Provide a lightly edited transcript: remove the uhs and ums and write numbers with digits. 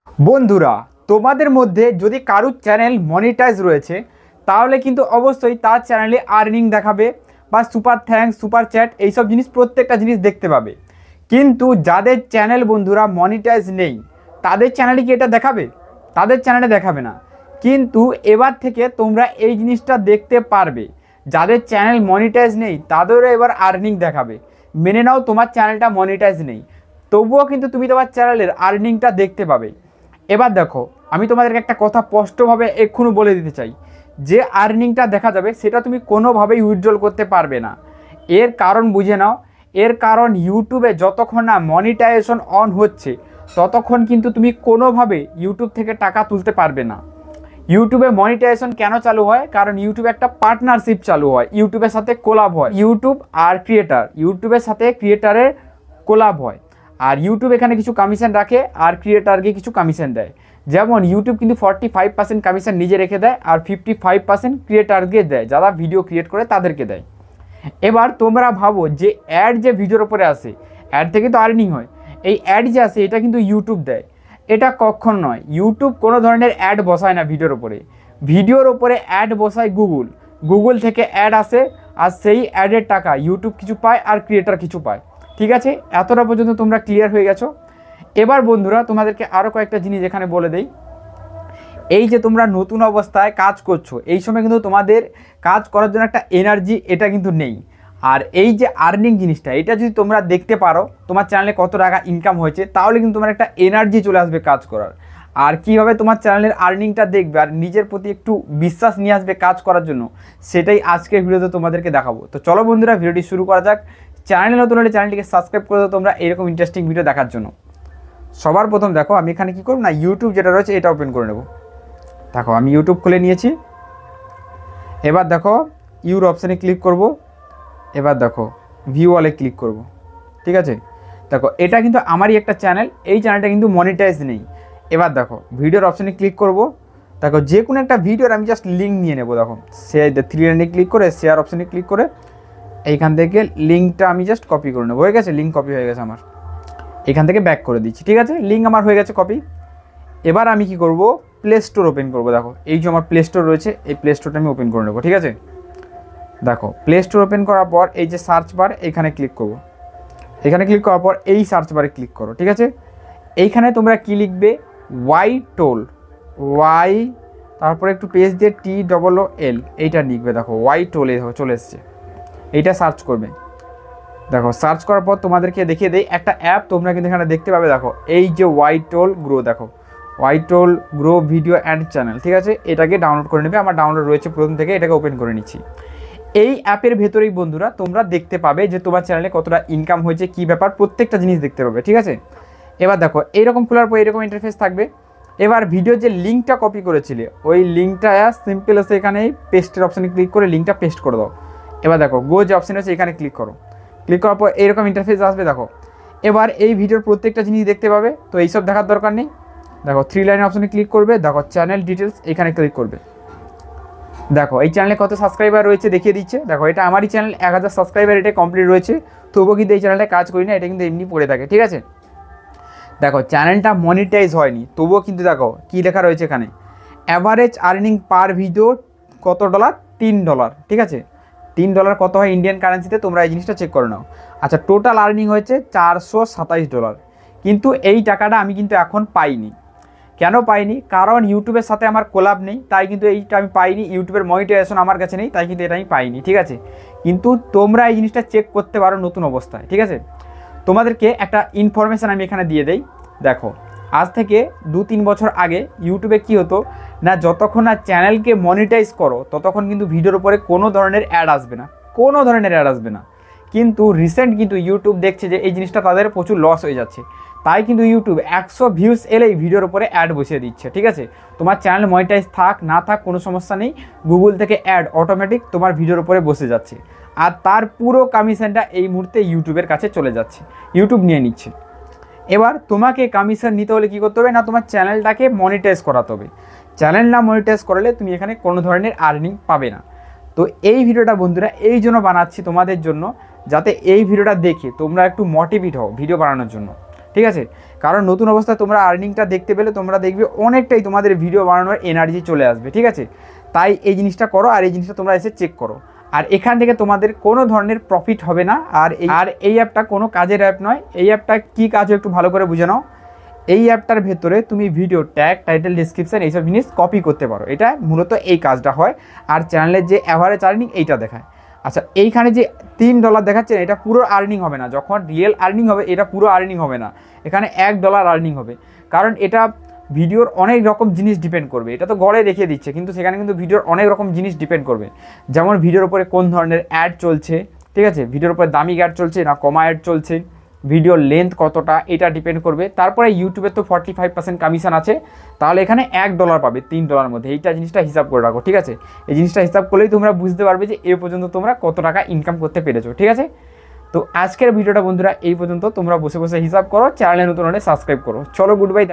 বন্ধুরা, তোমাদের মধ্যে যদি কারুর চ্যানেল মনিটাইজ রয়েছে তাহলে কিন্তু অবশ্যই তার চ্যানেলে আর্নিং দেখাবে বা সুপার থ্যাঙ্কস, সুপার চ্যাট এইসব জিনিস প্রত্যেকটা জিনিস দেখতে পাবে। কিন্তু যাদের চ্যানেল বন্ধুরা মনিটাইজ নেই তাদের চ্যানেলে কি এটা দেখাবে? তাদের চ্যানেলে দেখাবে না। কিন্তু এবার থেকে তোমরা এই জিনিসটা দেখতে পারবে, যাদের চ্যানেল মনিটাইজ নেই তাদেরও এবার আর্নিং দেখাবে। মেনে নাও তোমার চ্যানেলটা মনিটাইজ নেই, তবুও কিন্তু তুমি তোমার চ্যানেলের আর্নিংটা দেখতে পাবে। এবার দেখো, আমি তোমাদেরকে একটা কথা স্পষ্টভাবে এক্ষুনি বলে দিতে চাই, যে আর্নিংটা দেখা যাবে সেটা তুমি কোনোভাবেই উইথড্রল করতে পারবে না। এর কারণ বুঝে নাও। এর কারণ ইউটিউবে যতক্ষণ না মনিটাইজেশন অন হচ্ছে ততক্ষণ কিন্তু তুমি কোনোভাবে ইউটিউব থেকে টাকা তুলতে পারবে না। ইউটিউবে মনিটাইজেশন কেন চালু হয়? কারণ ইউটিউবে একটা পার্টনারশিপ চালু হয়, ইউটিউবের সাথে কোলাব হয়। ইউটিউব আর ক্রিয়েটার, ইউটিউবের সাথে ক্রিয়েটারের কোলাব হয়। আর ইউটিউব এখানে কিছু কমিশন রাখে আর ক্রিয়েটারকে কিছু কমিশন দেয়। যেমন ইউটিউব কিন্তু 45% কমিশন নিজে রেখে দেয় আর 55% ক্রিয়েটারকে দেয়, যারা ভিডিও ক্রিয়েট করে তাদেরকে দেয়। এবার তোমরা ভাবো যে অ্যাড যে ভিডিওর ওপরে আসে, অ্যাড থেকে তো আর্নিং হয়, এই অ্যাড যে আসে এটা কিন্তু ইউটিউব দেয়। এটা কখন নয়, ইউটিউব কোনো ধরনের অ্যাড বসায় না ভিডিওর ওপরে। ভিডিওর ওপরে অ্যাড বসায় গুগল। গুগল থেকে অ্যাড আসে আর সেই অ্যাডের টাকা ইউটিউব কিছু পায় আর ক্রিয়েটার কিছু পায়। ঠিক আছে, এতটা পর্যন্ত তোমরা ক্লিয়ার হয়ে গেছো। এবার বন্ধুরা তোমাদেরকে আরও কয়েকটা জিনিস এখানে বলে দেই। এই যে তোমরা নতুন অবস্থায় কাজ করছো, এই সময় কিন্তু তোমাদের কাজ করার জন্য একটা এনার্জি এটা কিন্তু নেই। আর এই যে আর্নিং জিনিসটা, এটা যদি তোমরা দেখতে পারো তোমার চ্যানেলে কত টাকা ইনকাম হয়েছে, তাহলে কিন্তু তোমার একটা এনার্জি চলে আসবে কাজ করার। আর কীভাবে তোমার চ্যানেলের আর্নিংটা দেখবে আর নিজের প্রতি একটু বিশ্বাস নিয়ে আসবে কাজ করার জন্য, সেটাই আজকের ভিডিওতে তোমাদেরকে দেখাবো। তো চলো বন্ধুরা, ভিডিওটি শুরু করা যাক। চ্যানেলে নতুন হলে চ্যানেলটিকে সাবস্ক্রাইব করে দাও তোমরা এরকম ইন্টারেস্টিং ভিডিও দেখার জন্য। সবার প্রথম দেখো, আমি এখানে কী করব না, ইউটিউব যেটা রয়েছে এটা ওপেন করে নেব। দেখো আমি ইউটিউব খুলে নিয়েছি। এবার দেখো ইউর অপশানে ক্লিক করব। এবার দেখো ভিউ অলে ক্লিক করব। ঠিক আছে, দেখো এটা কিন্তু আমারই একটা চ্যানেল, এই চ্যানেলটা কিন্তু মনিটাইজ নেই। এবার দেখো ভিডিওর অপশানে ক্লিক করব। দেখো যে কোনো একটা ভিডিওর আমি জাস্ট লিঙ্ক নিয়ে নেব। দেখো শেয়ার, 3 লাইনে ক্লিক করে শেয়ার অপশানে ক্লিক করে এইখান থেকে লিঙ্কটা আমি জাস্ট কপি করে নেবো। হয়ে গেছে, লিঙ্ক কপি হয়ে গেছে আমার। এখান থেকে ব্যাক করে দিচ্ছি। ঠিক আছে, লিঙ্ক আমার হয়ে গেছে কপি। এবার আমি কি করব, প্লে স্টোর ওপেন করব। দেখো এই যে আমার প্লে স্টোর রয়েছে, এই প্লে স্টোরটা আমি ওপেন করে নেবো। ঠিক আছে, দেখো প্লে স্টোর ওপেন করার পর এই যে সার্চ বার, এখানে ক্লিক করব। এখানে ক্লিক করার পর এই সার্চ বারে ক্লিক করো। ঠিক আছে, এইখানে তোমরা কি লিখবে, ওয়াইটোল, ওয়াই তারপরে একটু পেজ দিয়ে TOOL এইটা লিখবে। দেখো ওয়াইটোল চলে এসছে, এইটা সার্চ করবে। দেখো সার্চ করার পর তোমাদেরকে দেখিয়ে দেই একটা অ্যাপ, তোমরা কিন্তু এখানে দেখতে পাবে। দেখো এই যে ওয়াইটোল গ্রো, দেখো ওয়াইটোল গ্রো ভিডিও অ্যান্ড চ্যানেল। ঠিক আছে, এটাকে ডাউনলোড করে নেবে। আমার ডাউনলোড রয়েছে প্রথম থেকে, এটাকে ওপেন করে নিচ্ছি। এই অ্যাপের ভেতরেই বন্ধুরা তোমরা দেখতে পাবে যে তোমার চ্যানেলে কতটা ইনকাম হয়েছে, কী ব্যাপার, প্রত্যেকটা জিনিস দেখতে পাবে। ঠিক আছে, এবার দেখো এইরকম খোলার পর এরকম ইন্টারফেস থাকবে। এবার ভিডিও যে লিঙ্কটা কপি করেছিলে ওই লিঙ্কটা সিম্পল আছে, এখানে পেস্টের অপশানে ক্লিক করে লিঙ্কটা পেস্ট করে দাও। এবার দেখো গো যে অপশান আছে এখানে ক্লিক করো। ক্লিক করার পর এইরকম ইন্টারফেস আসবে। দেখো এবার এই ভিডিওর প্রত্যেকটা জিনিস দেখতে পাবে, তো এইসব দেখার দরকার নেই। দেখো 3 লাইনের অপশানে ক্লিক করবে। দেখো চ্যানেল ডিটেলস এখানে ক্লিক করবে। দেখো এই চ্যানেলে কত সাবস্ক্রাইবার রয়েছে দেখিয়ে দিচ্ছে। দেখো এটা আমারই চ্যানেল, 1000 সাবস্ক্রাইবার এটা কমপ্লিট রয়েছে, তবুও কিন্তু এই চ্যানেলটা কাজ করি না, এটা কিন্তু এমনি পড়ে থাকে। ঠিক আছে, দেখো চ্যানেলটা মনিটাইজ হয়নি, তবুও কিন্তু দেখো কী লেখা রয়েছে এখানে, অ্যাভারেজ আর্নিং পার ভিডিও কত ডলার, $3। ঠিক আছে, $3 কত হয় ইন্ডিয়ান কারেন্সিতে, তোমরা এই জিনিসটা চেক করে নাও। আচ্ছা, টোটাল আর্নিং হয়েছে $427। কিন্তু এই টাকাটা আমি কিন্তু এখন পাইনি। কেন পাইনি? কারণ ইউটিউবের সাথে আমার কোলাব নেই, তাই কিন্তু এইটা আমি পাইনি। ইউটিউবের মনিটাইজেশন আমার কাছে নেই, তাই কিন্তু এটা আমি পাইনি। ঠিক আছে, কিন্তু তোমরা এই জিনিসটা চেক করতে পারো নতুন অবস্থায়। ঠিক আছে, তোমাদেরকে একটা ইনফরমেশান আমি এখানে দিয়ে দেই। দেখো আজ থেকে 2-3 বছর আগে ইউটিউবে কী হতো না, যতক্ষণ না চ্যানেলকে মনিটাইজ করো ততক্ষণ কিন্তু ভিডিওর উপরে কোনো ধরনের অ্যাড আসবে না, কোনো ধরনের অ্যাড আসবে না। কিন্তু রিসেন্ট কিন্তু ইউটিউব দেখছে যে এই জিনিসটা তাদের প্রচুর লস হয়ে যাচ্ছে, তাই কিন্তু ইউটিউব 100 ভিউজ এলেই ভিডিওর উপরে অ্যাড বসিয়ে দিচ্ছে। ঠিক আছে, তোমার চ্যানেল মনিটাইজ থাক না থাক কোনো সমস্যা নেই, গুগল থেকে অ্যাড অটোমেটিক তোমার ভিডিওর উপরে বসে যাচ্ছে। আর তার পুরো কমিশনটা এই মুহূর্তে ইউটিউবের কাছে চলে যাচ্ছে, ইউটিউব নিয়ে নিচ্ছে। এবার তোমাকে কমিশন নিতে হলে কী করতে হবে না, তোমার চ্যানেলটাকে মনিটাইজ করাতে হবে। চ্যানেল না মনিটাইজ করালে তুমি এখানে কোনো ধরনের আর্নিং পাবে না। তো এই ভিডিওটা বন্ধুরা এই জন্য বানাচ্ছি তোমাদের জন্য, যাতে এই ভিডিওটা দেখে তোমরা একটু মোটিভেট হও ভিডিও বানানোর জন্য। ঠিক আছে, কারণ নতুন অবস্থায় তোমরা আর্নিংটা দেখতে পেলে তোমরা দেখবে অনেকটাই তোমাদের ভিডিও বানানোর এনার্জি চলে আসবে, ঠিক আছে। তাই এই জিনিসটা করো, আর এই জিনিসটা তোমরা এসে চেক করো। আর এখান থেকে তোমাদের কোনো ধরনের প্রফিট হবে না। আর এই অ্যাপটা কোনো কাজের অ্যাপ নয়। এই অ্যাপটা কী কাজ একটু ভালো করে বুঝে নাও। এই অ্যাপটার ভেতরে তুমি ভিডিও ট্যাগ, টাইটেল, ডিসক্রিপশান এইসব জিনিস কপি করতে পারো। এটা মূলত এই কাজটা হয়। আর চ্যানেলের যে অ্যাভারেজ আর্নিং এইটা দেখায়। আচ্ছা, এইখানে যে $3 দেখাচ্ছে এটা পুরো আর্নিং হবে না। যখন রিয়েল আর্নিং হবে এটা পুরো আর্নিং হবে না, এখানে $1 আর্নিং হবে। কারণ এটা ভিডিওর অনেক রকম জিনিস ডিপেন্ড করবে। এটা তো গড়ে দেখিয়ে দিচ্ছে, কিন্তু সেখানে কিন্তু ভিডিওর অনেক রকম জিনিস ডিপেন্ড করবে। যেমন ভিডিওর উপরে কোন ধরনের অ্যাড চলছে, ঠিক আছে, ভিডিওর উপরে দামি অ্যাড চলছে না কমা অ্যাড চলছে, ভিডিওর লেন্থ কতটা, এটা ডিপেন্ড করবে। তারপরে ইউটিউবের তো 45% কমিশন আছে, তাহলে এখানে $1 পাবে $3 মধ্যে। এইটা জিনিসটা হিসাব করে রাখো, ঠিক আছে। এই জিনিসটা হিসাব করলেই তোমরা বুঝতে পারবে যে এ পর্যন্ত তোমরা কত টাকা ইনকাম করতে পেরেছো, ঠিক আছে। তো আজকের ভিডিওটা বন্ধুরা এই পর্যন্ত। তোমরা বসে বসে হিসাব করো, চ্যানেলে নতুন হলে সাবস্ক্রাইব করো। চলো, গুড বাই।